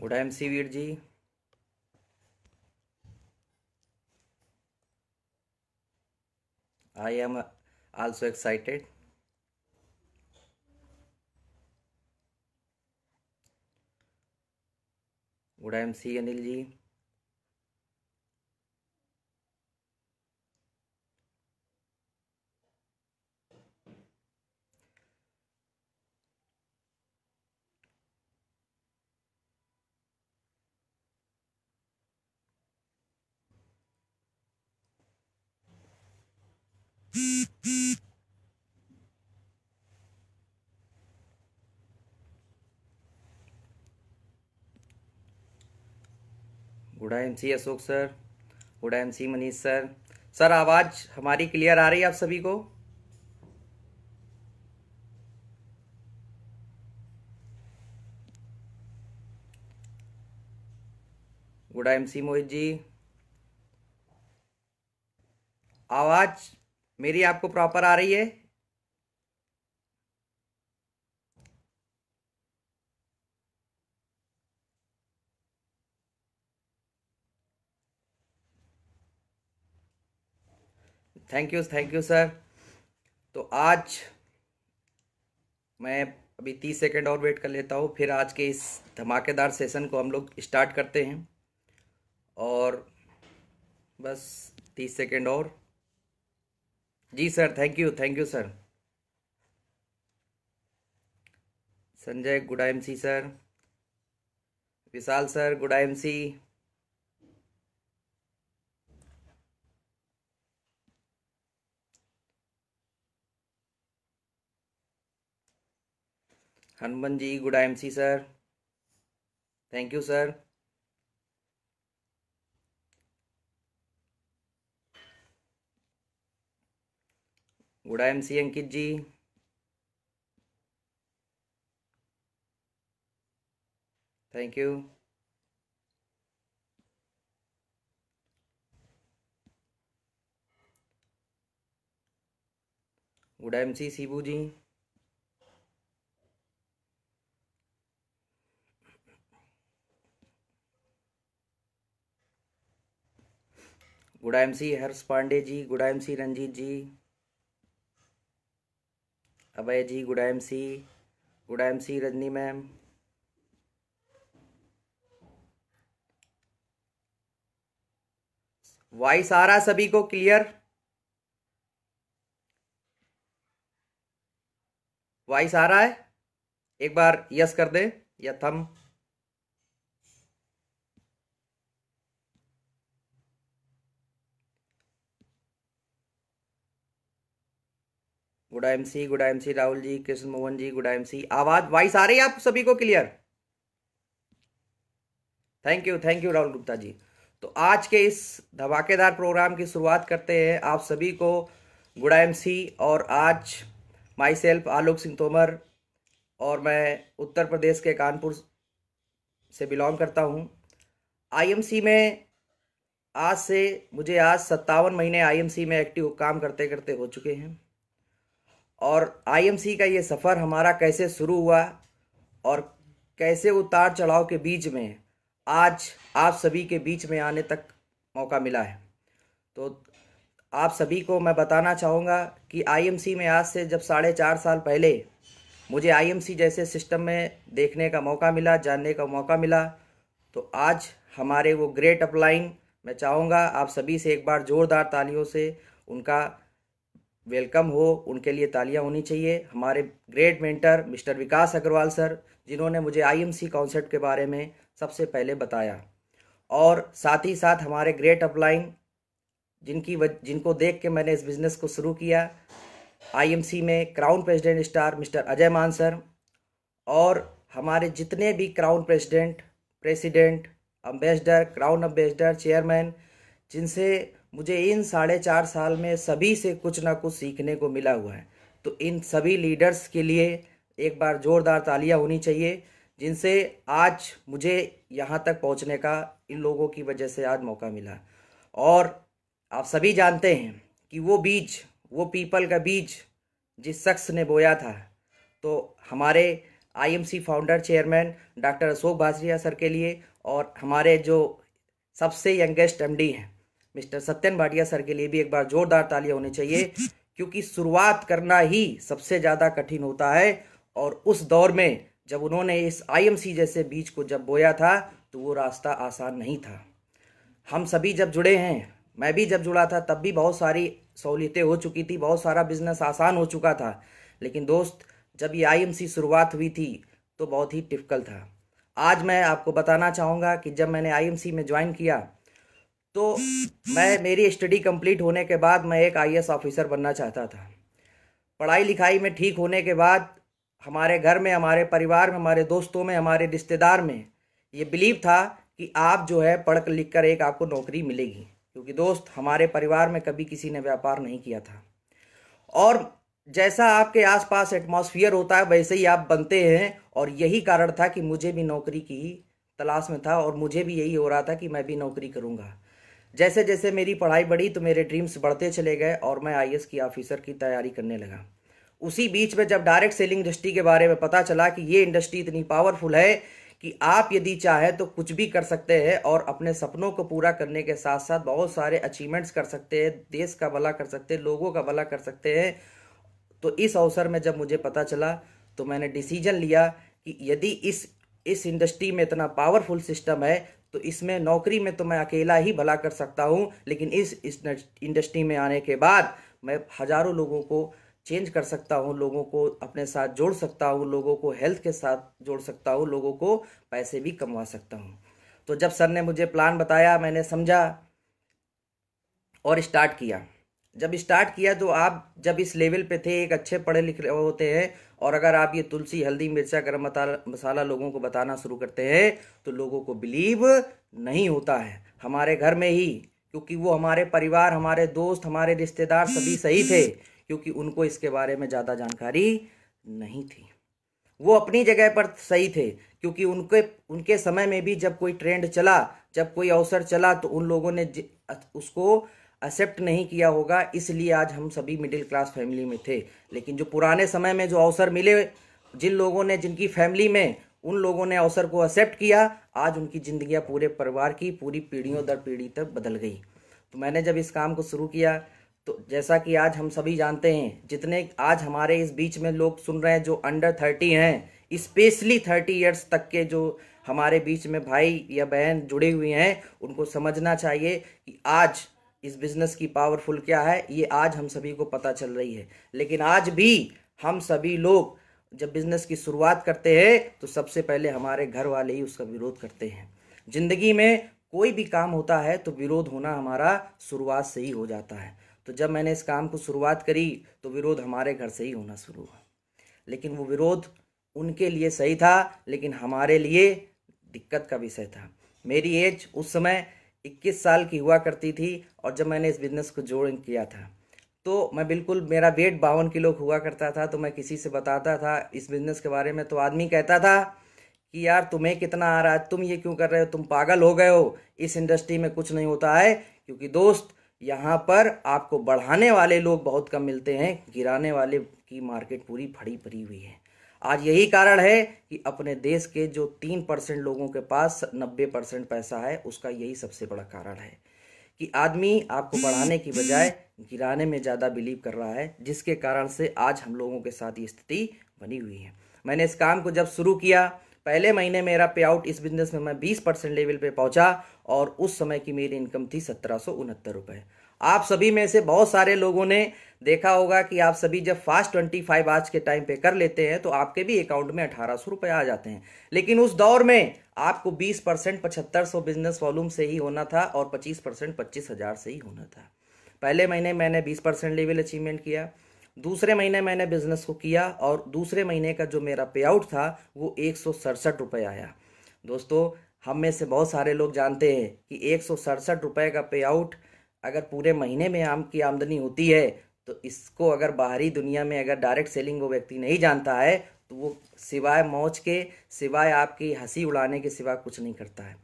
Good MC Veer ji. I am also excited. Good MC Anil ji. Good MC Ashok sir. Good MC Manish sir. Sir आवाज़ हमारी clear आ रही है आप सभी को? Good MC Mohit ji. आवाज़ मेरी आपको प्रॉपर आ रही है? Thank you sir. तो आज मैं अभी 30 सेकंड और वेट कर लेता हूँ, फिर आज के इस धमाकेदार सेशन को हम लोग स्टार्ट करते हैं। और बस 30 सेकंड और। जी sir, thank you sir. Sanjay good MC sir. Vishal sir good MC. Hanuman ji good MC sir. Thank you sir. Good MC Ankit ji. Thank you. Good MC Shibu ji. Good MC Harsh Pandey ji. Good MC Ranjeet ji. Abhay ji good MC. Good MC Rajni ma'am. Voice आ रहा है सभी को clear? Voice आ रहा है? एक बार yes कर दे या थम। Good MC Rahul ji. Krishna Mohan ji good MC. आवाज वॉइस आ रही है आप सभी को clear? Thank you Rahul Gupta ji. तो आज के इस धमाकेदार प्रोग्राम की शुरुआत करते हैं। आप सभी को गुड एमसी। और आज माई सेल्फ आलोक सिंह तोमर, और मैं उत्तर प्रदेश के कानपुर से बिलोंग करता हूँ। आईएमसी में आज 57 महीने आईएमसी में एक्टिव काम करते करते हो चुके हैं। और आईएमसी का ये सफ़र हमारा कैसे शुरू हुआ और कैसे उतार चढ़ाव के बीच में आज आप सभी के बीच में आने तक मौका मिला है। तो आप सभी को मैं बताना चाहूँगा कि आईएमसी में आज से जब 4.5 साल पहले मुझे आईएमसी जैसे सिस्टम में देखने का मौका मिला, जानने का मौका मिला, तो आज हमारे वो ग्रेट अपलाइन, मैं चाहूँगा आप सभी से एक बार ज़ोरदार तालियों से उनका वेलकम हो, उनके लिए तालियां होनी चाहिए। हमारे ग्रेट मेंटर मिस्टर विकास अग्रवाल सर, जिन्होंने मुझे आईएमसी कॉन्सेप्ट के बारे में सबसे पहले बताया। और साथ ही साथ हमारे ग्रेट अपलाइन जिनको देख के मैंने इस बिज़नेस को शुरू किया, आईएमसी में crown president star mister Ajay मान सर, और हमारे जितने भी crown president, ambassador, crown ambassador, chairman, जिनसे मुझे इन 4.5 साल में सभी से कुछ ना कुछ सीखने को मिला हुआ है। तो इन सभी लीडर्स के लिए एक बार ज़ोरदार तालियां होनी चाहिए, जिनसे आज मुझे यहाँ तक पहुँचने का, इन लोगों की वजह से आज मौका मिला। और आप सभी जानते हैं कि वो बीज, वो पीपल का बीज जिस शख्स ने बोया था, तो हमारे IMC founder chairman doctor Ashok Bhasaria sir के लिए, और हमारे जो सबसे यंगेस्ट एमडी हैं मिस्टर सत्यन भाटिया सर के लिए भी एक बार जोरदार तालियां होनी चाहिए, क्योंकि शुरुआत करना ही सबसे ज़्यादा कठिन होता है। और उस दौर में जब उन्होंने इस आईएमसी जैसे बीज को जब बोया था तो वो रास्ता आसान नहीं था। हम सभी जब जुड़े हैं, मैं भी जब जुड़ा था तब भी बहुत सारी सहूलियतें हो चुकी थी, बहुत सारा बिजनेस आसान हो चुका था। लेकिन दोस्त, जब ये आईएमसी शुरुआत हुई थी तो बहुत ही टिपिकल था। आज मैं आपको बताना चाहूँगा कि जब मैंने आईएमसी में ज्वाइन किया तो मेरी स्टडी कंप्लीट होने के बाद मैं एक आईएएस ऑफिसर बनना चाहता था। पढ़ाई लिखाई में ठीक होने के बाद हमारे घर में, हमारे परिवार में, हमारे दोस्तों में, हमारे रिश्तेदार में ये बिलीव था कि आप जो है पढ़ लिख कर एक आपको नौकरी मिलेगी, क्योंकि दोस्त हमारे परिवार में कभी किसी ने व्यापार नहीं किया था। और जैसा आपके आसपास एटमॉस्फेयर होता है वैसे ही आप बनते हैं, और यही कारण था कि मुझे भी नौकरी की तलाश में था और मुझे भी यही हो रहा था कि मैं भी नौकरी करूंगा। जैसे जैसे मेरी पढ़ाई बढ़ी तो मेरे ड्रीम्स बढ़ते चले गए और मैं आईएएस की ऑफिसर की तैयारी करने लगा। उसी बीच में जब डायरेक्ट सेलिंग इंडस्ट्री के बारे में पता चला कि ये इंडस्ट्री इतनी पावरफुल है कि आप यदि चाहे तो कुछ भी कर सकते हैं और अपने सपनों को पूरा करने के साथ साथ बहुत सारे अचीवमेंट्स कर सकते हैं, देश का भला कर सकते हैं, लोगों का भला कर सकते हैं। तो इस अवसर में जब मुझे पता चला तो मैंने डिसीजन लिया कि यदि इस इंडस्ट्री में इतना पावरफुल सिस्टम है तो इसमें नौकरी में तो मैं अकेला ही भला कर सकता हूँ, लेकिन इस इंडस्ट्री में आने के बाद मैं हज़ारों लोगों को चेंज कर सकता हूँ, लोगों को अपने साथ जोड़ सकता हूँ, लोगों को हेल्थ के साथ जोड़ सकता हूँ, लोगों को पैसे भी कमवा सकता हूँ। तो जब सर ने मुझे प्लान बताया मैंने समझा और स्टार्ट किया। जब स्टार्ट किया तो आप जब इस लेवल पे थे, एक अच्छे पढ़े लिखे होते हैं, और अगर आप ये तुलसी, हल्दी, मिर्चा, गरम मसाला लोगों को बताना शुरू करते हैं तो लोगों को बिलीव नहीं होता है। हमारे घर में ही, क्योंकि वो हमारे परिवार, हमारे दोस्त, हमारे रिश्तेदार सभी सही थे, क्योंकि उनको इसके बारे में ज़्यादा जानकारी नहीं थी। वो अपनी जगह पर सही थे, क्योंकि उनके समय में भी जब कोई ट्रेंड चला, जब कोई अवसर चला तो उन लोगों ने उसको एक्सेप्ट नहीं किया होगा, इसलिए आज हम सभी मिडिल क्लास फैमिली में थे। लेकिन जो पुराने समय में जो अवसर मिले, जिन लोगों ने, जिनकी फैमिली में उन लोगों ने अवसर को एक्सेप्ट किया, आज उनकी जिंदगियां पूरे परिवार की पूरी पीढ़ियों दर पीढ़ी तक बदल गई। तो मैंने जब इस काम को शुरू किया तो जैसा कि आज हम सभी जानते हैं, जितने आज हमारे इस बीच में लोग सुन रहे हैं जो अंडर 30 हैं, स्पेशली 30 ईयर्स तक के जो हमारे बीच में भाई या बहन जुड़े हुए हैं, उनको समझना चाहिए कि आज इस बिज़नेस की पावरफुल क्या है, ये आज हम सभी को पता चल रही है। लेकिन आज भी हम सभी लोग जब बिज़नेस की शुरुआत करते हैं तो सबसे पहले हमारे घर वाले ही उसका विरोध करते हैं। ज़िंदगी में कोई भी काम होता है तो विरोध होना हमारा शुरुआत से ही हो जाता है। तो जब मैंने इस काम को शुरुआत करी तो विरोध हमारे घर से ही होना शुरू हुआ। लेकिन वो विरोध उनके लिए सही था, लेकिन हमारे लिए दिक्कत का विषय था। मेरी एज उस समय 21 साल की हुआ करती थी, और जब मैंने इस बिज़नेस को ज्वाइन किया था तो मैं बिल्कुल, मेरा वेट 52 किलो हुआ करता था। तो मैं किसी से बताता था इस बिज़नेस के बारे में तो आदमी कहता था कि यार तुम्हें कितना आ रहा है, तुम ये क्यों कर रहे हो, तुम पागल हो गए हो, इस इंडस्ट्री में कुछ नहीं होता है। क्योंकि दोस्त, यहाँ पर आपको बढ़ाने वाले लोग बहुत कम मिलते हैं, गिराने वाले की मार्केट पूरी भरी पड़ी हुई है। आज यही कारण है कि अपने देश के जो 3% लोगों के पास 90% पैसा है, उसका यही सबसे बड़ा कारण है कि आदमी आपको बढ़ाने की बजाय गिराने में ज़्यादा बिलीव कर रहा है, जिसके कारण से आज हम लोगों के साथ ये स्थिति बनी हुई है। मैंने इस काम को जब शुरू किया, पहले महीने मेरा पे आउट इस बिज़नेस में मैं 20% लेवल पे पहुंचा, और उस समय की मेरी इनकम थी 1769 रुपये। आप सभी में से बहुत सारे लोगों ने देखा होगा कि आप सभी जब फास्ट 25 आज के टाइम पे कर लेते हैं तो आपके भी अकाउंट में 1800 रुपये आ जाते हैं। लेकिन उस दौर में आपको 20% 7500 बिजनेस वॉल्यूम से ही होना था और 25% 25,000 से ही होना था। पहले महीने मैंने 20% लेवल अचीवमेंट किया, दूसरे महीने मैंने बिजनेस को किया, और दूसरे महीने का जो मेरा पे आउट था वो 167 रुपये आया। दोस्तों, हम में से बहुत सारे लोग जानते हैं कि 167 रुपये का पे आउट अगर पूरे महीने में आपकी आमदनी होती है तो इसको अगर बाहरी दुनिया में अगर डायरेक्ट सेलिंग वो व्यक्ति नहीं जानता है तो वो सिवाय मौज के, सिवाय आपकी हंसी उड़ाने के सिवा कुछ नहीं करता है।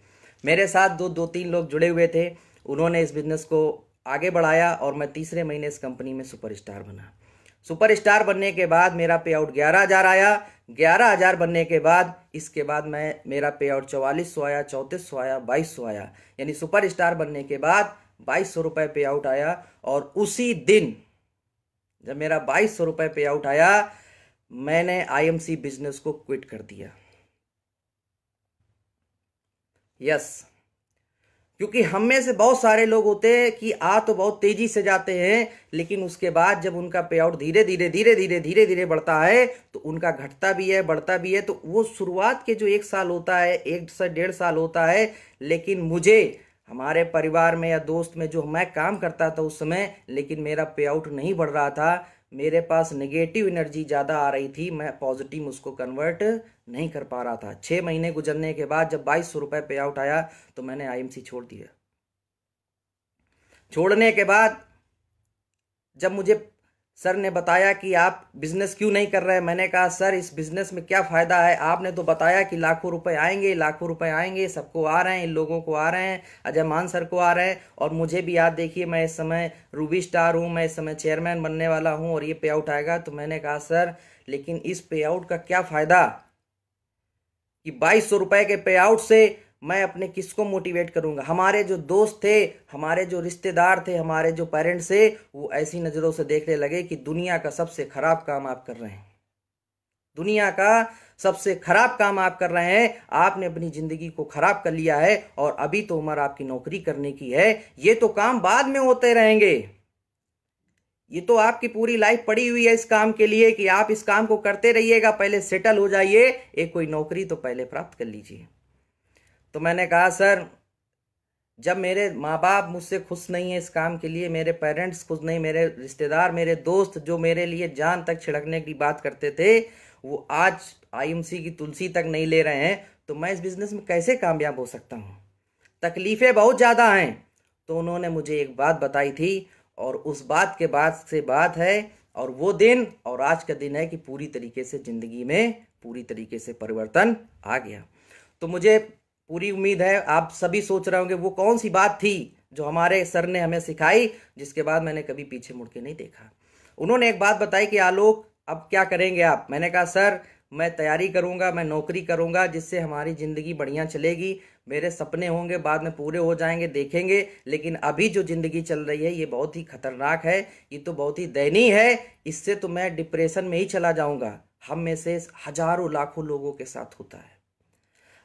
मेरे साथ दो तीन लोग जुड़े हुए थे, उन्होंने इस बिज़नेस को आगे बढ़ाया और मैं तीसरे महीने इस कंपनी में सुपरस्टार बना। सुपरस्टार बनने के बाद मेरा पे आउट 11,000 आया, 11,000 बनने के बाद इसके बाद मेरा पे आउट 4400 आया, 3400 आया, 2200 आया, यानी सुपर स्टार बनने के बाद 2200 रुपये पे आउट आया। और उसी दिन जब मेरा 2200 रुपये पे आउट आया, मैंने आईएमसी बिजनेस को क्विट कर दिया। यस, क्योंकि हम में से बहुत सारे लोग होते हैं कि तो बहुत तेजी से जाते हैं, लेकिन उसके बाद जब उनका पे आउट धीरे धीरे धीरे धीरे धीरे धीरे बढ़ता है तो उनका घटता भी है, बढ़ता भी है। तो वो शुरुआत के जो 1 साल होता है, 1 से 1.5 साल होता है, लेकिन मुझे हमारे परिवार में या दोस्त में जो मैं काम करता था उस समय, लेकिन मेरा पे आउट नहीं बढ़ रहा था, मेरे पास नेगेटिव एनर्जी ज़्यादा आ रही थी, मैं पॉजिटिव में उसको कन्वर्ट नहीं कर पा रहा था। 6 महीने गुजरने के बाद जब 2200 रुपये पे आउट आया तो मैंने आईएमसी छोड़ दिया। छोड़ने के बाद जब मुझे सर ने बताया कि आप बिजनेस क्यों नहीं कर रहे हैं, मैंने कहा सर इस बिजनेस में क्या फ़ायदा है, आपने तो बताया कि लाखों रुपए आएंगे, लाखों रुपए आएंगे, सबको आ रहे हैं, इन लोगों को आ रहे हैं, अजय मान सर को आ रहे हैं, और मुझे भी याद देखिए मैं इस समय रूबी स्टार हूँ, मैं इस समय चेयरमैन बनने वाला हूँ और ये पे आउट आएगा। तो मैंने कहा सर लेकिन इस पे आउट का क्या फ़ायदा कि 2200 रुपये के पे आउट से मैं अपने किसको मोटिवेट करूंगा। हमारे जो दोस्त थे, हमारे जो रिश्तेदार थे, हमारे जो पेरेंट्स थे, वो ऐसी नज़रों से देखने लगे कि दुनिया का सबसे खराब काम आप कर रहे हैं, दुनिया का सबसे खराब काम आप कर रहे हैं, आपने अपनी जिंदगी को खराब कर लिया है और अभी तो उम्र आपकी नौकरी करने की है, ये तो काम बाद में होते रहेंगे, ये तो आपकी पूरी लाइफ पड़ी हुई है इस काम के लिए कि आप इस काम को करते रहिएगा, पहले सेटल हो जाइए, एक कोई नौकरी तो पहले प्राप्त कर लीजिए। तो मैंने कहा सर जब मेरे माँ बाप मुझसे खुश नहीं है इस काम के लिए, मेरे पेरेंट्स खुश नहीं, मेरे रिश्तेदार, मेरे दोस्त जो मेरे लिए जान तक छिड़कने की बात करते थे, वो आज आईएमसी की तुलसी तक नहीं ले रहे हैं, तो मैं इस बिजनेस में कैसे कामयाब हो सकता हूँ, तकलीफ़ें बहुत ज़्यादा हैं। तो उन्होंने मुझे एक बात बताई थी और उस बात के बाद से बात है और वो दिन और आज का दिन है कि पूरी तरीके से ज़िंदगी में पूरी तरीके से परिवर्तन आ गया। तो मुझे पूरी उम्मीद है आप सभी सोच रहे होंगे वो कौन सी बात थी जो हमारे सर ने हमें सिखाई, जिसके बाद मैंने कभी पीछे मुड़ के नहीं देखा। उन्होंने एक बात बताई कि आलोक अब क्या करेंगे आप। मैंने कहा सर मैं तैयारी करूंगा, मैं नौकरी करूंगा जिससे हमारी ज़िंदगी बढ़िया चलेगी, मेरे सपने होंगे बाद में पूरे हो जाएंगे, देखेंगे, लेकिन अभी जो ज़िंदगी चल रही है ये बहुत ही खतरनाक है, ये तो बहुत ही दयनीय है, इससे तो मैं डिप्रेशन में ही चला जाऊंगा। हम में से हजारों लाखों लोगों के साथ होता है।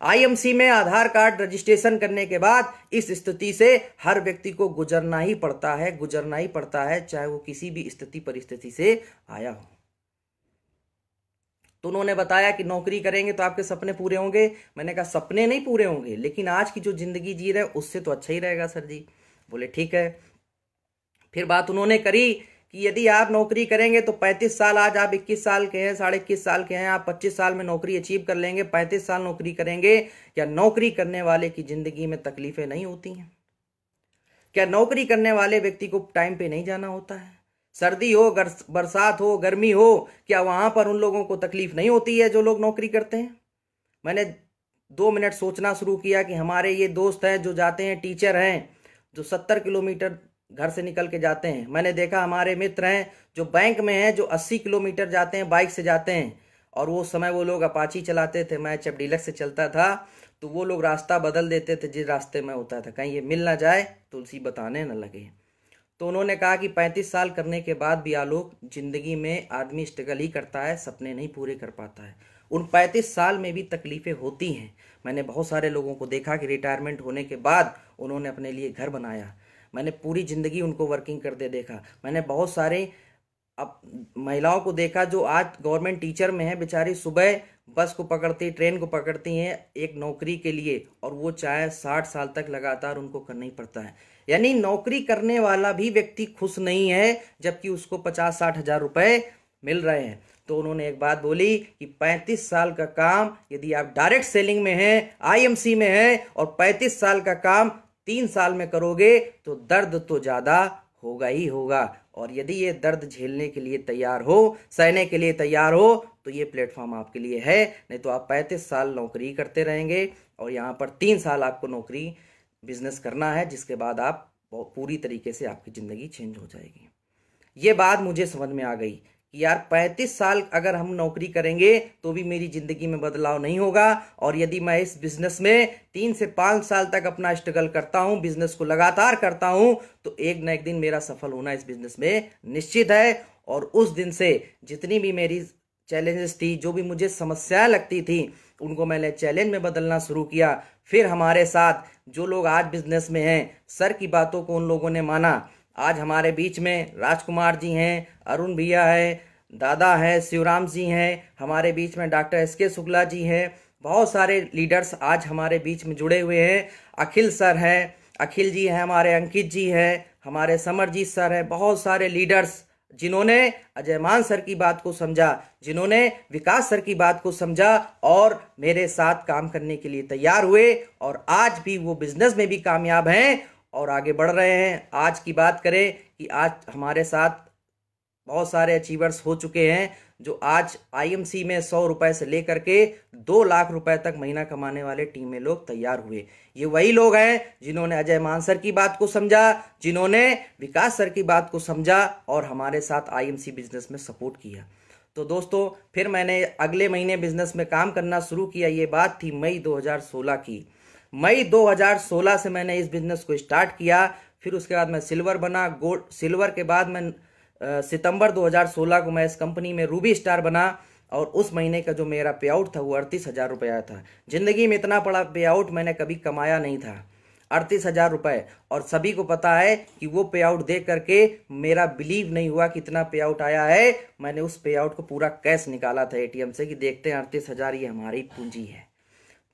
आईएमसी में आधार कार्ड रजिस्ट्रेशन करने के बाद इस स्थिति से हर व्यक्ति को गुजरना ही पड़ता है, गुजरना ही पड़ता है, चाहे वो किसी भी स्थिति परिस्थिति से आया हो। तो उन्होंने बताया कि नौकरी करेंगे तो आपके सपने पूरे होंगे। मैंने कहा सपने नहीं पूरे होंगे, लेकिन आज की जो जिंदगी जी रहे उससे तो अच्छा ही रहेगा सर जी। बोले ठीक है। फिर बात उन्होंने करी कि यदि आप नौकरी करेंगे तो 35 साल, आज आप 21 साल के हैं, 21.5 साल के हैं, आप 25 साल में नौकरी अचीव कर लेंगे, 35 साल नौकरी करेंगे। क्या नौकरी करने वाले की जिंदगी में तकलीफें नहीं होती हैं? क्या नौकरी करने वाले व्यक्ति को टाइम पे नहीं जाना होता है? सर्दी हो, बरसात हो, गर्मी हो, क्या वहां पर उन लोगों को तकलीफ नहीं होती है जो लोग नौकरी करते हैं? मैंने 2 मिनट सोचना शुरू किया कि हमारे ये दोस्त हैं जो जाते हैं, टीचर हैं जो 70 किलोमीटर घर से निकल के जाते हैं। मैंने देखा हमारे मित्र हैं जो बैंक में हैं जो 80 किलोमीटर जाते हैं, बाइक से जाते हैं। और वो समय वो लोग अपाची चलाते थे, मैं जब डीलक्स से चलता था तो वो लोग रास्ता बदल देते थे जिस रास्ते में होता था, कहीं ये मिल ना जाए, तुलसी बताने न लगे। तो उन्होंने कहा कि 35 साल करने के बाद भी आलोक जिंदगी में आदमी स्ट्रगल ही करता है, सपने नहीं पूरे कर पाता है। उन 35 साल में भी तकलीफें होती हैं। मैंने बहुत सारे लोगों को देखा कि रिटायरमेंट होने के बाद उन्होंने अपने लिए घर बनाया। मैंने पूरी ज़िंदगी उनको वर्किंग करते देखा। मैंने बहुत सारे अब महिलाओं को देखा जो आज गवर्नमेंट टीचर में है, बेचारी सुबह बस को पकड़ती, ट्रेन को पकड़ती हैं एक नौकरी के लिए, और वो चाहे 60 साल तक लगातार उनको करना ही पड़ता है। यानी नौकरी करने वाला भी व्यक्ति खुश नहीं है जबकि उसको 50-60 हज़ार रुपए मिल रहे हैं। तो उन्होंने एक बात बोली कि 35 साल का काम यदि आप डायरेक्ट सेलिंग में हैं, आईएमसी में हैं, और 35 साल का काम 3 साल में करोगे तो दर्द तो ज़्यादा होगा ही होगा। और यदि ये दर्द झेलने के लिए तैयार हो, सहने के लिए तैयार हो, तो ये प्लेटफॉर्म आपके लिए है। नहीं तो आप 35 साल नौकरी करते रहेंगे और यहाँ पर 3 साल आपको नौकरी बिजनेस करना है, जिसके बाद आप पूरी तरीके से आपकी ज़िंदगी चेंज हो जाएगी। ये बात मुझे समझ में आ गई कि यार 35 साल अगर हम नौकरी करेंगे तो भी मेरी ज़िंदगी में बदलाव नहीं होगा, और यदि मैं इस बिज़नेस में 3 से 5 साल तक अपना स्ट्रगल करता हूँ, बिज़नेस को लगातार करता हूँ, तो एक न एक दिन मेरा सफल होना इस बिज़नेस में निश्चित है। और उस दिन से जितनी भी मेरी चैलेंजेस थी, जो भी मुझे समस्याएं लगती थी, उनको मैंने चैलेंज में बदलना शुरू किया। फिर हमारे साथ जो लोग आज बिजनेस में हैं, सर की बातों को उन लोगों ने माना। आज हमारे बीच में राजकुमार जी हैं, अरुण भैया है, दादा है, शिवराम जी हैं, हमारे बीच में डॉक्टर एस के शुक्ला जी हैं, बहुत सारे लीडर्स आज हमारे बीच में जुड़े हुए हैं। अखिल सर हैं, अखिल जी हैं हमारे, अंकित जी हैं हमारे, समरजीत सर हैं, बहुत सारे लीडर्स जिन्होंने अजयमान सर की बात को समझा, जिन्होंने विकास सर की बात को समझा और मेरे साथ काम करने के लिए तैयार हुए, और आज भी वो बिजनेस में भी कामयाब हैं और आगे बढ़ रहे हैं। आज की बात करें कि आज हमारे साथ बहुत सारे अचीवर्स हो चुके हैं, जो आज आईएमसी में 100 रुपए से लेकर के 2 लाख रुपए तक महीना कमाने वाले टीम में लोग तैयार हुए। ये वही लोग हैं जिन्होंने अजय मान सर की बात को समझा, जिन्होंने विकास सर की बात को समझा और हमारे साथ आईएमसी बिजनेस में सपोर्ट किया। तो दोस्तों, फिर मैंने अगले महीने बिजनेस में काम करना शुरू किया। ये बात थी मई 2016 की। मई 2016 से मैंने इस बिजनेस को स्टार्ट किया। फिर उसके बाद मैं सिल्वर बना, गोल्ड, सिल्वर के बाद मैं सितंबर 2016 को मैं इस कंपनी में रूबी स्टार बना, और उस महीने का जो मेरा पे आउट था वो 38,000 रुपये आया था। जिंदगी में इतना बड़ा पे आउट मैंने कभी कमाया नहीं था, 38,000 रुपये। और सभी को पता है कि वो पे आउट देख करके मेरा बिलीव नहीं हुआ कि इतना पे आउट आया है। मैंने उस पे आउट को पूरा कैश निकाला था एटीएम से कि देखते हैं 38,000 ये हमारी पूंजी है।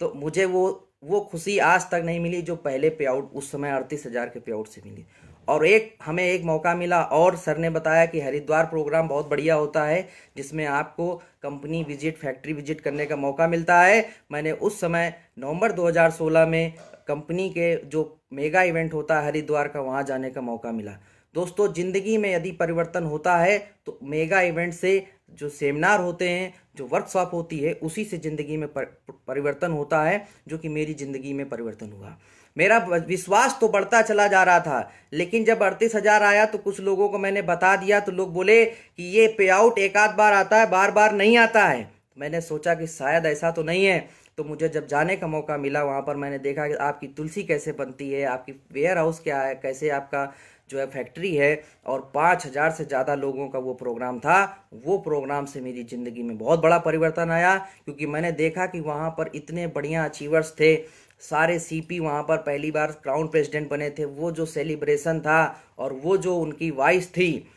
तो मुझे वो खुशी आज तक नहीं मिली जो पहले पे आउट उस समय 38,000 के पे आउट से मिली। और हमें एक मौका मिला, और सर ने बताया कि हरिद्वार प्रोग्राम बहुत बढ़िया होता है, जिसमें आपको कंपनी विजिट, फैक्ट्री विजिट करने का मौका मिलता है। मैंने उस समय नवंबर 2016 में कंपनी के जो मेगा इवेंट होता है हरिद्वार का, वहाँ जाने का मौका मिला। दोस्तों, ज़िंदगी में यदि परिवर्तन होता है तो मेगा इवेंट से, जो सेमिनार होते हैं, जो वर्कशॉप होती है, उसी से ज़िंदगी में परिवर्तन होता है, जो कि मेरी ज़िंदगी में परिवर्तन हुआ। मेरा विश्वास तो बढ़ता चला जा रहा था, लेकिन जब 38,000 आया तो कुछ लोगों को मैंने बता दिया, तो लोग बोले कि ये पे आउट एक आध बार आता है, बार बार नहीं आता है। मैंने सोचा कि शायद ऐसा तो नहीं है। तो मुझे जब जाने का मौका मिला वहाँ पर, मैंने देखा कि आपकी तुलसी कैसे बनती है, आपकी वेयर हाउस क्या है, कैसे आपका जो है फैक्ट्री है, और 5,000 से ज़्यादा लोगों का वो प्रोग्राम था। वो प्रोग्राम से मेरी ज़िंदगी में बहुत बड़ा परिवर्तन आया, क्योंकि मैंने देखा कि वहाँ पर इतने बढ़िया अचीवर्स थे। सारे सीपी वहाँ पर पहली बार क्राउन प्रेसिडेंट बने थे। वो जो सेलिब्रेशन था और वो जो उनकी वॉइस थी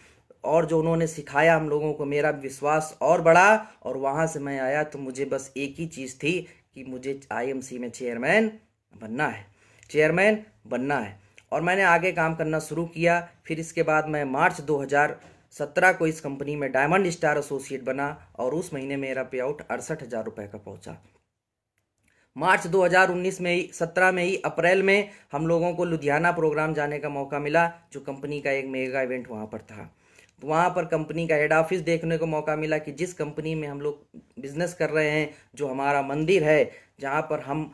और जो उन्होंने सिखाया हम लोगों को, मेरा विश्वास और बढ़ा। और वहाँ से मैं आया तो मुझे बस एक ही चीज़ थी कि मुझे आईएमसी में चेयरमैन बनना है, चेयरमैन बनना है। और मैंने आगे काम करना शुरू किया। फिर इसके बाद मैं मार्च 2017 को इस कंपनी में डायमंड स्टार एसोसिएट बना, और उस महीने मेरा पे आउट 68,000 रुपये का पहुंचा। मार्च 2019 में ही, 17 में ही, अप्रैल में हम लोगों को लुधियाना प्रोग्राम जाने का मौका मिला, जो कंपनी का एक मेगा इवेंट वहाँ पर था। तो वहाँ पर कंपनी का हेड ऑफिस देखने को मौका मिला कि जिस कंपनी में हम लोग बिजनेस कर रहे हैं, जो हमारा मंदिर है, जहाँ पर हम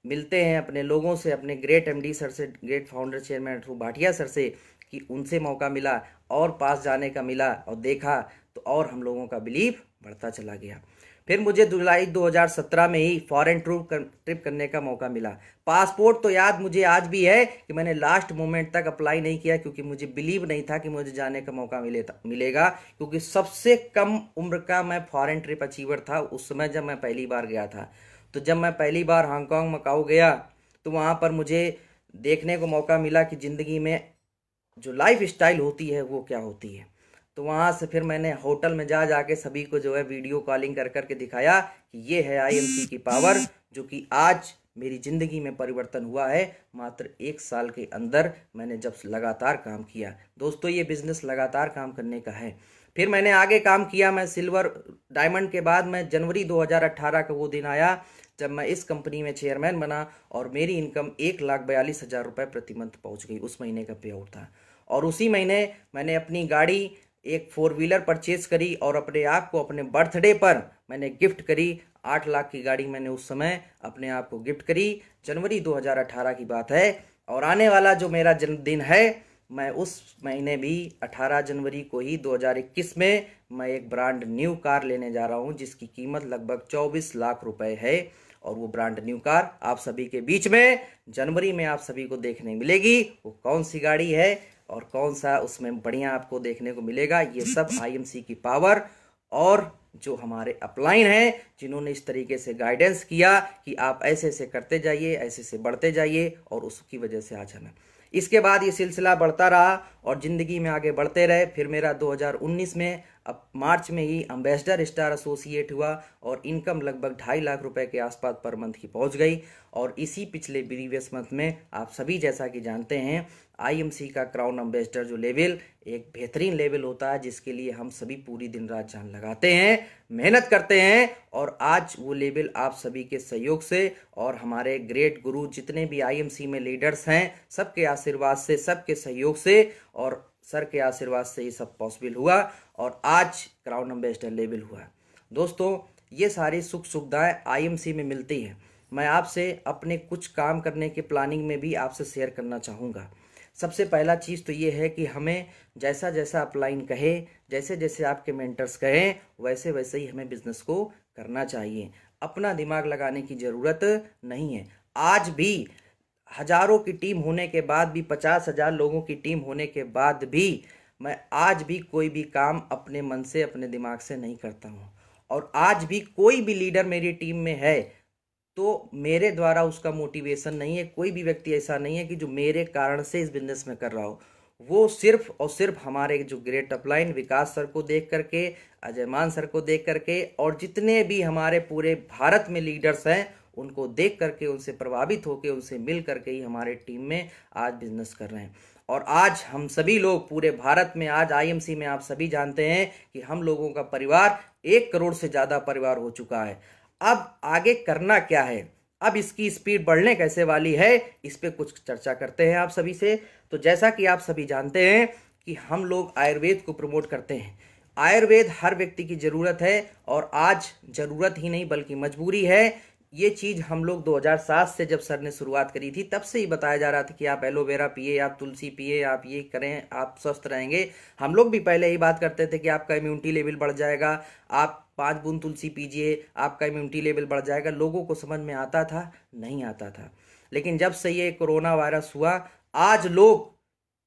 मिलते हैं अपने लोगों से, अपने ग्रेट एमडी सर से, ग्रेट फाउंडर चेयरमैन ध्रुव भाटिया सर से, कि उनसे मौका मिला और पास जाने का मिला, और देखा तो और हम लोगों का बिलीव बढ़ता चला गया। फिर मुझे जुलाई 2017 में ही फॉरेन ट्रिप करने का मौका मिला। पासपोर्ट तो याद मुझे आज भी है कि मैंने लास्ट मोमेंट तक अप्लाई नहीं किया, क्योंकि मुझे बिलीव नहीं था कि मुझे जाने का मौका मिलेगा, क्योंकि सबसे कम उम्र का मैं फॉरेन ट्रिप अचीवर था उस समय जब मैं पहली बार गया था। तो जब मैं पहली बार हांगकांग, मकाऊ गया, तो वहाँ पर मुझे देखने को मौका मिला कि ज़िंदगी में जो लाइफ स्टाइल होती है वो क्या होती है। तो वहाँ से फिर मैंने होटल में जा जाके सभी को जो है वीडियो कॉलिंग कर करके दिखाया कि ये है आईएमसी की पावर, जो कि आज मेरी ज़िंदगी में परिवर्तन हुआ है। मात्र 1 साल के अंदर मैंने जब लगातार काम किया। दोस्तों, ये बिज़नेस लगातार काम करने का है। फिर मैंने आगे काम किया। मैं सिल्वर, डायमंड के बाद मैं जनवरी 2018 का वो दिन आया जब मैं इस कंपनी में चेयरमैन बना, और मेरी इनकम 1,42,000 रुपये प्रति मंथ पहुँच गई। उस महीने का पे आउट था। और उसी महीने मैंने अपनी गाड़ी, एक 4 व्हीलर परचेज करी, और अपने आप को अपने बर्थडे पर मैंने गिफ्ट करी। 8 लाख की गाड़ी मैंने उस समय अपने आप को गिफ्ट करी। जनवरी 2018 की बात है। और आने वाला जो मेरा जन्मदिन है मैं उस महीने भी 18 जनवरी को ही 2021 में मैं एक ब्रांड न्यू कार लेने जा रहा हूं, जिसकी कीमत लगभग 24 लाख रुपए है। और वो ब्रांड न्यू कार आप सभी के बीच में जनवरी में आप सभी को देखने मिलेगी। वो कौन सी गाड़ी है और कौन सा उसमें बढ़िया आपको देखने को मिलेगा, ये सब आईएमसी की पावर और जो हमारे अपलाइन हैं जिन्होंने इस तरीके से गाइडेंस किया कि आप ऐसे ऐसे करते जाइए, ऐसे से बढ़ते जाइए, और उसकी वजह से आज हमें इसके बाद ये सिलसिला बढ़ता रहा और ज़िंदगी में आगे बढ़ते रहे। फिर मेरा 2019 में अब मार्च में ही एम्बेसडर स्टार एसोसिएट हुआ और इनकम लगभग 2.5 लाख रुपए के आसपास पर मंथ की पहुंच गई। और इसी पिछले प्रीवियस मंथ में आप सभी जैसा कि जानते हैं आईएमसी का क्राउन एम्बेसडर जो लेवल एक बेहतरीन लेवल होता है, जिसके लिए हम सभी पूरी दिन रात जान लगाते हैं, मेहनत करते हैं। और आज वो लेवल आप सभी के सहयोग से और हमारे ग्रेट गुरु जितने भी आईएमसी में लीडर्स हैं सबके आशीर्वाद से, सबके सहयोग से और सर के आशीर्वाद से ये सब पॉसिबल हुआ और आज क्राउन एम्बेसडर लेवल हुआ। दोस्तों, ये सारी सुख सुविधाएं आईएमसी में मिलती हैं। मैं आपसे अपने कुछ काम करने के प्लानिंग में भी आपसे शेयर करना चाहूँगा। सबसे पहला चीज़ तो ये है कि हमें जैसा जैसा अपलाइन कहे, जैसे जैसे आपके मेंटर्स कहें, वैसे वैसे ही हमें बिजनेस को करना चाहिए। अपना दिमाग लगाने की ज़रूरत नहीं है। आज भी हजारों की टीम होने के बाद भी, 50,000 लोगों की टीम होने के बाद भी मैं आज भी कोई भी काम अपने मन से, अपने दिमाग से नहीं करता हूँ। और आज भी कोई भी लीडर मेरी टीम में है तो मेरे द्वारा उसका मोटिवेशन नहीं है। कोई भी व्यक्ति ऐसा नहीं है कि जो मेरे कारण से इस बिजनेस में कर रहा हो। वो सिर्फ और सिर्फ हमारे जो ग्रेट अपलाइन विकास सर को देख करके, अजय मान सर को देख करके और जितने भी हमारे पूरे भारत में लीडर्स हैं उनको देख करके, उनसे प्रभावित होकर, उनसे मिल करके ही हमारे टीम में आज बिजनेस कर रहे हैं। और आज हम सभी लोग पूरे भारत में, आज आईएमसी में आप सभी जानते हैं कि हम लोगों का परिवार 1 करोड़ से ज़्यादा परिवार हो चुका है। अब आगे करना क्या है, अब इसकी स्पीड बढ़ने कैसे वाली है, इस पे कुछ चर्चा करते हैं आप सभी से। तो जैसा कि आप सभी जानते हैं कि हम लोग आयुर्वेद को प्रमोट करते हैं। आयुर्वेद हर व्यक्ति की ज़रूरत है और आज ज़रूरत ही नहीं बल्कि मजबूरी है। ये चीज़ हम लोग 2007 से जब सर ने शुरुआत करी थी तब से ही बताया जा रहा था कि आप एलोवेरा पिए, आप तुलसी पिए, आप ये करें, आप स्वस्थ रहेंगे। हम लोग भी पहले ही बात करते थे कि आपका इम्यूनिटी लेवल बढ़ जाएगा, आप 5 बूंद तुलसी पीजिए, आपका इम्यूनिटी लेवल बढ़ जाएगा। लोगों को समझ में आता था? नहीं आता था। लेकिन जब से ये कोरोना वायरस हुआ, आज लोग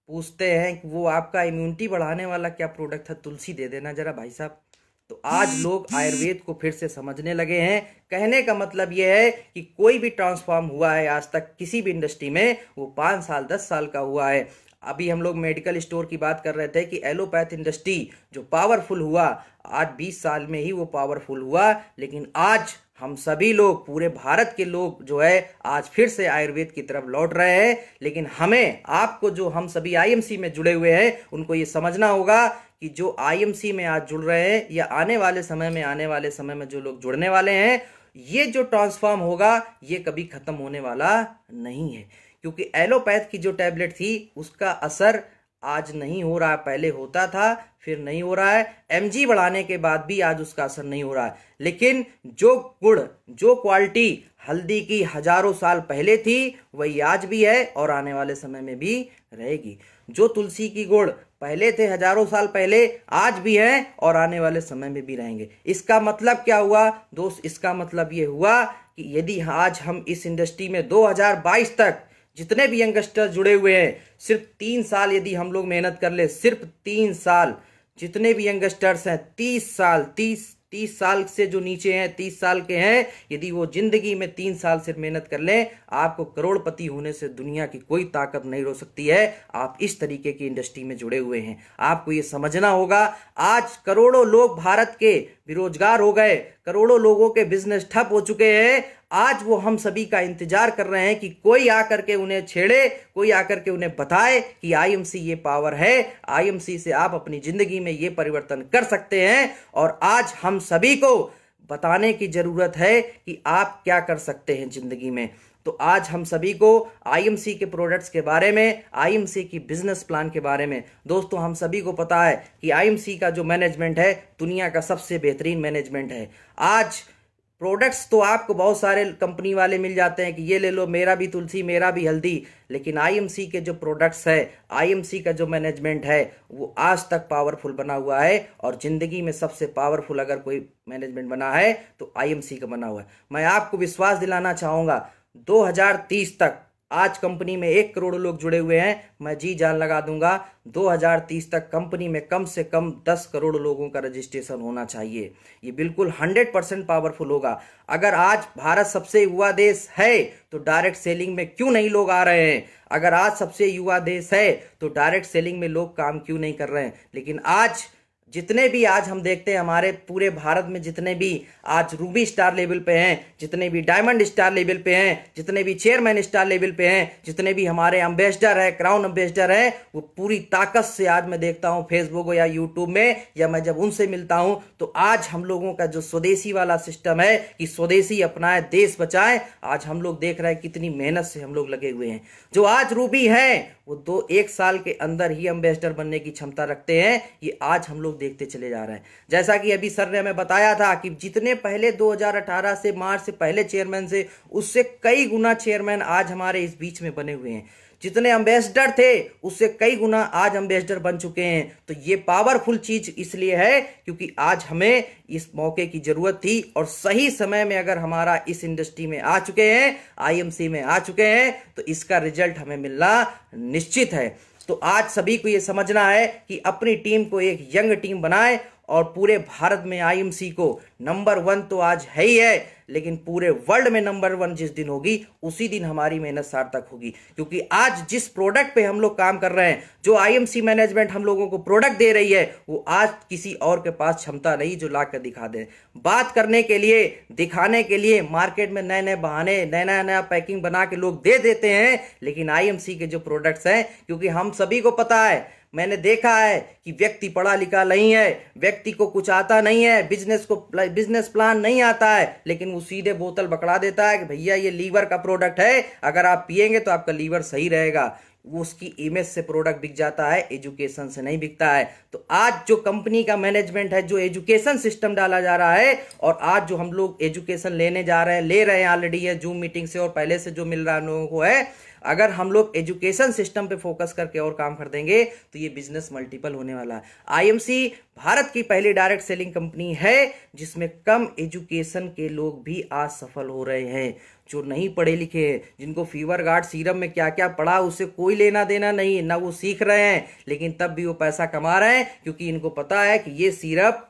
पूछते हैं कि वो आपका इम्यूनिटी बढ़ाने वाला क्या प्रोडक्ट है, तुलसी दे देना जरा भाई साहब। तो आज लोग आयुर्वेद को फिर से समझने लगे हैं। कहने का मतलब यह है कि कोई भी ट्रांसफॉर्म हुआ है आज तक किसी भी इंडस्ट्री में, वो 5 साल 10 साल का हुआ है। अभी हम लोग मेडिकल स्टोर की बात कर रहे थे कि एलोपैथ इंडस्ट्री जो पावरफुल हुआ, आज 20 साल में ही वो पावरफुल हुआ। लेकिन आज हम सभी लोग, पूरे भारत के लोग जो है आज फिर से आयुर्वेद की तरफ लौट रहे हैं। लेकिन हमें, आपको, जो हम सभी आईएमसी में जुड़े हुए हैं, उनको ये समझना होगा कि जो आईएमसी में आज जुड़ रहे हैं या आने वाले समय में जो लोग जुड़ने वाले हैं, ये जो ट्रांसफॉर्म होगा ये कभी खत्म होने वाला नहीं है। क्योंकि एलोपैथ की जो टैबलेट थी उसका असर आज नहीं हो रहा है, पहले होता था फिर नहीं हो रहा है। एमजी बढ़ाने के बाद भी आज उसका असर नहीं हो रहा है। लेकिन जो गुण, जो क्वालिटी हल्दी की हजारों साल पहले थी वही आज भी है और आने वाले समय में भी रहेगी। जो तुलसी की गुण पहले थे हजारों साल पहले, आज भी है और आने वाले समय में भी रहेंगे। इसका मतलब क्या हुआ दोस्त? इसका मतलब ये हुआ कि यदि आज हम इस इंडस्ट्री में 2022 तक जितने भी यंगस्टर्स जुड़े हुए हैं, सिर्फ 3 साल यदि हम लोग मेहनत कर ले, सिर्फ 3 साल, जितने भी यंगस्टर्स हैं 30 साल से जो नीचे हैं, 30 साल के हैं, यदि वो जिंदगी में 3 साल सिर्फ मेहनत कर लें, आपको करोड़पति होने से दुनिया की कोई ताकत नहीं रोक सकती है। आप इस तरीके की इंडस्ट्री में जुड़े हुए हैं, आपको ये समझना होगा। आज करोड़ों लोग भारत के बेरोजगार हो गए, करोड़ों लोगों के बिजनेस ठप हो चुके हैं। आज वो हम सभी का इंतजार कर रहे हैं कि कोई आकर के उन्हें छेड़े, कोई आकर के उन्हें बताए कि आईएमसी ये पावर है, आईएमसी से आप अपनी जिंदगी में ये परिवर्तन कर सकते हैं। और आज हम सभी को बताने की जरूरत है कि आप क्या कर सकते हैं जिंदगी में। तो आज हम सभी को आईएमसी के प्रोडक्ट्स के बारे में, आईएमसी की बिजनेस प्लान के बारे में, दोस्तों हम सभी को पता है कि आईएमसी का जो मैनेजमेंट है दुनिया का सबसे बेहतरीन मैनेजमेंट है। आज प्रोडक्ट्स तो आपको बहुत सारे कंपनी वाले मिल जाते हैं कि ये ले लो, मेरा भी तुलसी मेरा भी हल्दी, लेकिन आईएमसी के जो प्रोडक्ट्स है, आईएमसी का जो मैनेजमेंट है, वो आज तक पावरफुल बना हुआ है। और जिंदगी में सबसे पावरफुल अगर कोई मैनेजमेंट बना है तो आईएमसी का बना हुआ है। मैं आपको विश्वास दिलाना चाहूंगा 2030 तक आज कंपनी में 1 करोड़ लोग जुड़े हुए हैं। मैं जी जान लगा दूंगा 2030 तक कंपनी में कम से कम 10 करोड़ लोगों का रजिस्ट्रेशन होना चाहिए। ये बिल्कुल 100% पावरफुल होगा। अगर आज भारत सबसे युवा देश है तो डायरेक्ट सेलिंग में क्यों नहीं लोग आ रहे हैं? अगर आज सबसे युवा देश है तो डायरेक्ट सेलिंग में लोग काम क्यों नहीं कर रहे हैं? लेकिन आज जितने भी आज हम देखते हैं हमारे पूरे भारत में जितने भी आज रूबी स्टार लेवल पे हैं, जितने भी डायमंड स्टार लेवल पे हैं, जितने भी चेयरमैन स्टार लेवल पे हैं, जितने भी हमारे एम्बेसडर है, क्राउन एम्बेसडर है, वो पूरी ताकत से आज मैं देखता हूं फेसबुक या यूट्यूब में, या मैं जब उनसे मिलता हूं तो आज हम लोगों का जो स्वदेशी वाला सिस्टम है कि स्वदेशी अपनाए देश बचाए, आज हम लोग देख रहे हैं कितनी मेहनत से हम लोग लगे हुए हैं। जो आज रूबी है वो 1 साल के अंदर ही एम्बेसडर बनने की क्षमता रखते हैं। ये आज हम लोग देखते चले जा रहे हैं। जैसा कि अभी सर ने हमें बताया था कि जितने पहले 2018 से मार्च से पहले चेयरमैन से, उससे कई गुना चेयरमैन आज हमारे इस बीच में बने हुए हैं। जितने एम्बेसडर थे उससे कई गुना आज एम्बेसडर बन चुके हैं। तो ये पावरफुल चीज इसलिए है क्योंकि आज हमें इस मौके की जरूरत थी और सही समय में अगर हमारा इस इंडस्ट्री में आ चुके हैं, आईएमसी में आ चुके हैं, तो इसका रिजल्ट हमें मिलना निश्चित है। तो आज सभी को यह समझना है कि अपनी टीम को एक यंग टीम बनाए और पूरे भारत में आईएमसी को नंबर 1 तो आज है ही है, लेकिन पूरे वर्ल्ड में नंबर 1 जिस दिन होगी उसी दिन हमारी मेहनत सार्थक होगी। क्योंकि आज जिस प्रोडक्ट पे हम लोग काम कर रहे हैं, जो आईएमसी मैनेजमेंट हम लोगों को प्रोडक्ट दे रही है, वो आज किसी और के पास क्षमता नहीं जो ला कर दिखा दे। बात करने के लिए, दिखाने के लिए मार्केट में नए नए बहाने, नया नया पैकिंग बना के लोग दे देते हैं, लेकिन आईएमसी के जो प्रोडक्ट्स हैं, क्योंकि हम सभी को पता है, मैंने देखा है कि व्यक्ति पढ़ा लिखा नहीं है, व्यक्ति को कुछ आता नहीं है, बिजनेस प्लान नहीं आता है, लेकिन वो सीधे बोतल पकड़ा देता है कि भैया ये लीवर का प्रोडक्ट है, अगर आप पिएंगे तो आपका लीवर सही रहेगा। वो उसकी इमेज से प्रोडक्ट बिक जाता है, एजुकेशन से नहीं बिकता है। तो आज जो कंपनी का मैनेजमेंट है, जो एजुकेशन सिस्टम डाला जा रहा है, और आज जो हम लोग एजुकेशन लेने जा रहे हैं, ले रहे हैं ऑलरेडी है जूम मीटिंग से और पहले से जो मिल रहा है लोगों को है, अगर हम लोग एजुकेशन सिस्टम पे फोकस करके और काम कर देंगे तो ये बिजनेस मल्टीपल होने वाला है। आईएमसी भारत की पहली डायरेक्ट सेलिंग कंपनी है जिसमें कम एजुकेशन के लोग भी आज सफल हो रहे हैं। जो नहीं पढ़े लिखे हैं, जिनको फीवर गार्ड सीरम में क्या क्या पढ़ा उससे कोई लेना देना नहीं, ना वो सीख रहे हैं, लेकिन तब भी वो पैसा कमा रहे हैं क्योंकि इनको पता है कि ये सिरप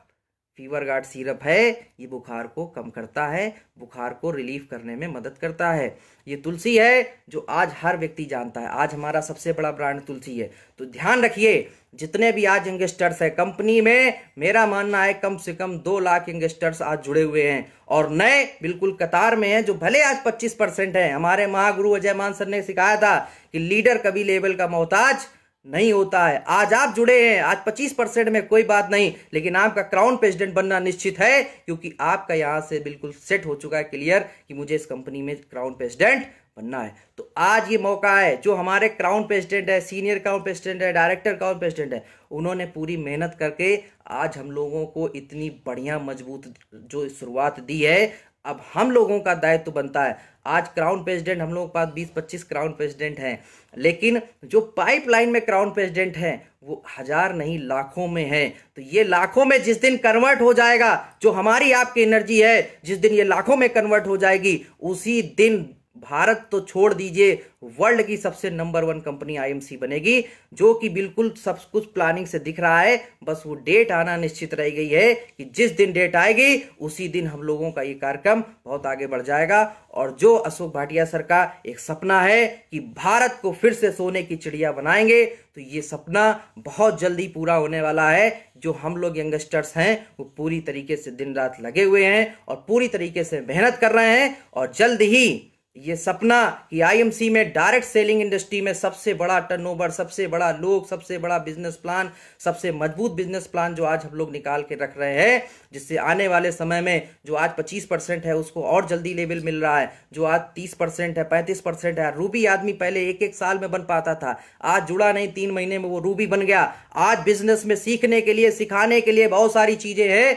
फीवर गार्ड सिरप है, ये बुखार को कम करता है, बुखार को रिलीफ करने में मदद करता है। ये तुलसी है जो आज हर व्यक्ति जानता है। आज हमारा सबसे बड़ा ब्रांड तुलसी है। तो ध्यान रखिए, जितने भी आज यंगस्टर्स है कंपनी में, मेरा मानना है कम से कम 2 लाख यंगस्टर्स आज जुड़े हुए हैं और नए बिल्कुल कतार में हैं, जो भले आज 25% है। हमारे महागुरु अजय मान सर ने सिखाया था कि लीडर कभी लेवल का मोहताज नहीं होता है। आज आप जुड़े हैं, आज 25% में कोई बात नहीं, लेकिन आपका क्राउन प्रेसिडेंट बनना निश्चित है क्योंकि आपका यहां से बिल्कुल सेट हो चुका है क्लियर कि मुझे इस कंपनी में क्राउन प्रेसिडेंट बनना है। तो आज ये मौका है, जो हमारे क्राउन प्रेसिडेंट है, सीनियर क्राउन प्रेसिडेंट है, डायरेक्टर क्राउन प्रेसिडेंट है, उन्होंने पूरी मेहनत करके आज हम लोगों को इतनी बढ़िया मजबूत जो शुरुआत दी है। अब हम लोगों का दायित्व बनता है। आज क्राउन प्रेसिडेंट हम लोगों के पास 20-25 क्राउन प्रेसिडेंट हैं, लेकिन जो पाइपलाइन में क्राउन प्रेसिडेंट हैं वो 1000 नहीं लाखों में है। तो ये लाखों में जिस दिन कन्वर्ट हो जाएगा, जो हमारी आपकी एनर्जी है, जिस दिन ये लाखों में कन्वर्ट हो जाएगी, उसी दिन भारत तो छोड़ दीजिए, वर्ल्ड की सबसे नंबर 1 कंपनी आईएमसी बनेगी, जो कि बिल्कुल सब कुछ प्लानिंग से दिख रहा है। बस वो डेट आना निश्चित रह गई है कि जिस दिन डेट आएगी उसी दिन हम लोगों का ये कार्यक्रम बहुत आगे बढ़ जाएगा। और जो अशोक भाटिया सर का एक सपना है कि भारत को फिर से सोने की चिड़िया बनाएंगे, तो ये सपना बहुत जल्दी पूरा होने वाला है। जो हम लोग यंगस्टर्स हैं वो पूरी तरीके से दिन रात लगे हुए हैं और पूरी तरीके से मेहनत कर रहे हैं, और जल्द ही ये सपना कि आईएमसी में डायरेक्ट सेलिंग इंडस्ट्री में सबसे बड़ा टर्नओवर, सबसे बड़ा लोग, सबसे बड़ा बिजनेस प्लान, सबसे मजबूत बिजनेस प्लान जो आज हम लोग निकाल के रख रहे हैं, जिससे आने वाले समय में जो आज 25% है उसको और जल्दी लेवल मिल रहा है, जो आज 30% है, 35% है। रूबी आदमी पहले 1-1 साल में बन पाता था, आज जुड़ा नहीं 3 महीने में वो रूबी बन गया। आज बिजनेस में सीखने के लिए, सिखाने के लिए बहुत सारी चीजें हैं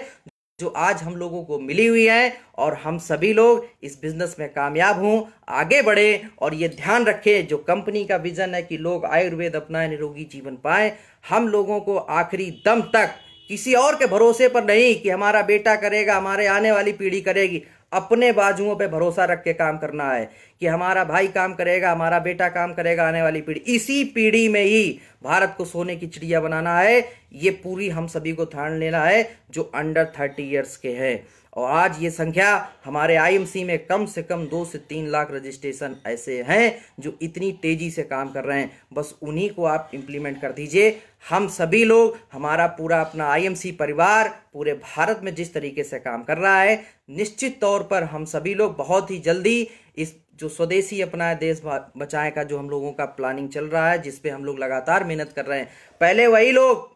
जो आज हम लोगों को मिली हुई है, और हम सभी लोग इस बिजनेस में कामयाब हों, आगे बढ़े। और ये ध्यान रखें, जो कंपनी का विजन है कि लोग आयुर्वेद अपनाएं, निरोगी जीवन पाएं, हम लोगों को आखिरी दम तक किसी और के भरोसे पर नहीं कि हमारा बेटा करेगा, हमारे आने वाली पीढ़ी करेगी, अपने बाजुओं पे भरोसा रख के काम करना है कि हमारा भाई काम करेगा, हमारा बेटा काम करेगा, आने वाली पीढ़ी, इसी पीढ़ी में ही भारत को सोने की चिड़िया बनाना है। ये पूरी हम सभी को ठान लेना है जो अंडर 30 ईयर्स के हैं। और आज ये संख्या हमारे आईएमसी में कम से कम 2 से 3 लाख रजिस्ट्रेशन ऐसे हैं जो इतनी तेजी से काम कर रहे हैं। बस उन्हीं को आप इंप्लीमेंट कर दीजिए। हम सभी लोग, हमारा पूरा अपना आईएमसी परिवार पूरे भारत में जिस तरीके से काम कर रहा है, निश्चित तौर पर हम सभी लोग बहुत ही जल्दी इस जो स्वदेशी अपना देश बचाएं का जो हम लोगों का प्लानिंग चल रहा है, जिस पे हम लोग लगातार मेहनत कर रहे हैं। पहले वही लोग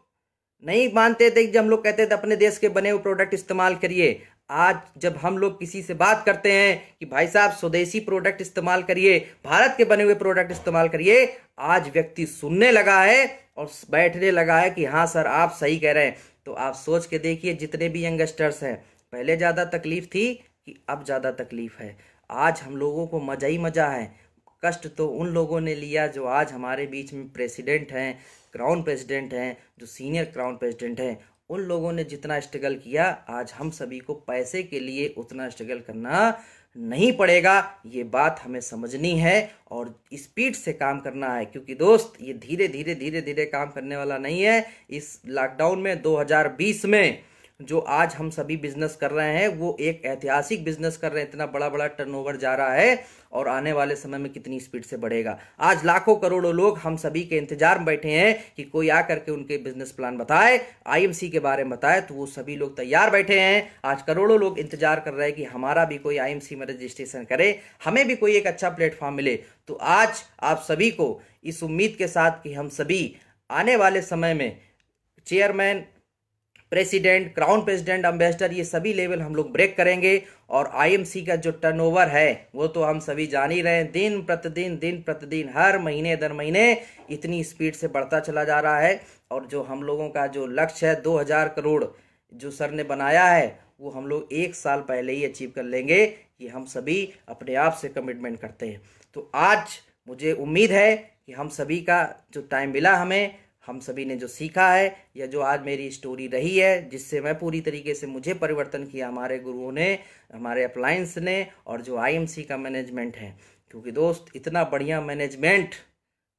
नहीं मानते थे जब हम लोग कहते थे अपने देश के बने हुए प्रोडक्ट इस्तेमाल करिए। आज जब हम लोग किसी से बात करते हैं कि भाई साहब स्वदेशी प्रोडक्ट इस्तेमाल करिए, भारत के बने हुए प्रोडक्ट इस्तेमाल करिए, आज व्यक्ति सुनने लगा है और बैठने लगा है कि हाँ सर आप सही कह रहे हैं। तो आप सोच के देखिए, जितने भी यंगस्टर्स हैं, पहले ज़्यादा तकलीफ थी कि अब ज़्यादा तकलीफ है। आज हम लोगों को मज़ा ही मज़ा है। कष्ट तो उन लोगों ने लिया जो आज हमारे बीच में प्रेसिडेंट हैं, क्राउन प्रेसिडेंट हैं, जो सीनियर क्राउन प्रेसिडेंट हैं, उन लोगों ने जितना स्ट्रगल किया, आज हम सभी को पैसे के लिए उतना स्ट्रगल करना नहीं पड़ेगा। ये बात हमें समझनी है और स्पीड से काम करना है, क्योंकि दोस्त ये धीरे धीरे काम करने वाला नहीं है। इस लॉकडाउन में 2020 में जो आज हम सभी बिजनेस कर रहे हैं वो एक ऐतिहासिक बिजनेस कर रहे हैं। इतना बड़ा बड़ा टर्नओवर जा रहा है और आने वाले समय में कितनी स्पीड से बढ़ेगा। आज लाखों करोड़ों लोग हम सभी के इंतजार में बैठे हैं कि कोई आकर के उनके बिजनेस प्लान बताए, आईएमसी के बारे में बताए, तो वो सभी लोग तैयार बैठे हैं। आज करोड़ों लोग इंतजार कर रहे हैं कि हमारा भी कोई आईएमसी में रजिस्ट्रेशन करे, हमें भी कोई एक अच्छा प्लेटफॉर्म मिले। तो आज आप सभी को इस उम्मीद के साथ कि हम सभी आने वाले समय में chairman, president, crown president, ambassador, ये सभी लेवल हम लोग ब्रेक करेंगे। और आईएमसी का जो टर्नओवर है वो तो हम सभी जान ही रहे हैं, दिन प्रतिदिन हर महीने दर महीने इतनी स्पीड से बढ़ता चला जा रहा है। और जो हम लोगों का जो लक्ष्य है 2000 करोड़ जो सर ने बनाया है, वो हम लोग 1 साल पहले ही अचीव कर लेंगे। ये हम सभी अपने आप से कमिटमेंट करते हैं। तो आज मुझे उम्मीद है कि हम सभी का जो टाइम मिला, हमें हम सभी ने जो सीखा है, या जो आज मेरी स्टोरी रही है जिससे मैं पूरी तरीके से मुझे परिवर्तन किया हमारे गुरुओं ने, हमारे अप्लायंस ने, और जो आईएमसी का मैनेजमेंट है, क्योंकि दोस्त इतना बढ़िया मैनेजमेंट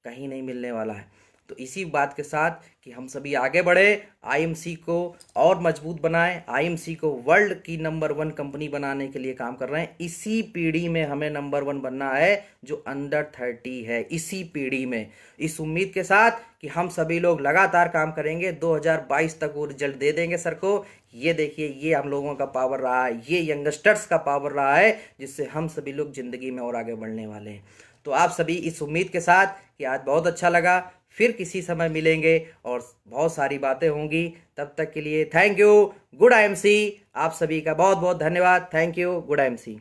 कहीं नहीं मिलने वाला है। तो इसी बात के साथ कि हम सभी आगे बढ़े, आईएमसी को और मजबूत बनाएं, आईएमसी को वर्ल्ड की नंबर 1 कंपनी बनाने के लिए काम कर रहे हैं। इसी पीढ़ी में हमें नंबर 1 बनना है जो अंडर 30 है, इसी पीढ़ी में। इस उम्मीद के साथ कि हम सभी लोग लगातार काम करेंगे, 2022 तक वो रिजल्ट दे देंगे सर को। ये देखिए, ये हम लोगों का पावर रहा है, ये यंगस्टर्स का पावर रहा है, जिससे हम सभी लोग जिंदगी में और आगे बढ़ने वाले हैं। तो आप सभी इस उम्मीद के साथ कि आज बहुत अच्छा लगा, फिर किसी समय मिलेंगे और बहुत सारी बातें होंगी। तब तक के लिए थैंक यू, गुड आईएमसी। आप सभी का बहुत बहुत धन्यवाद। Thank you, good IMC.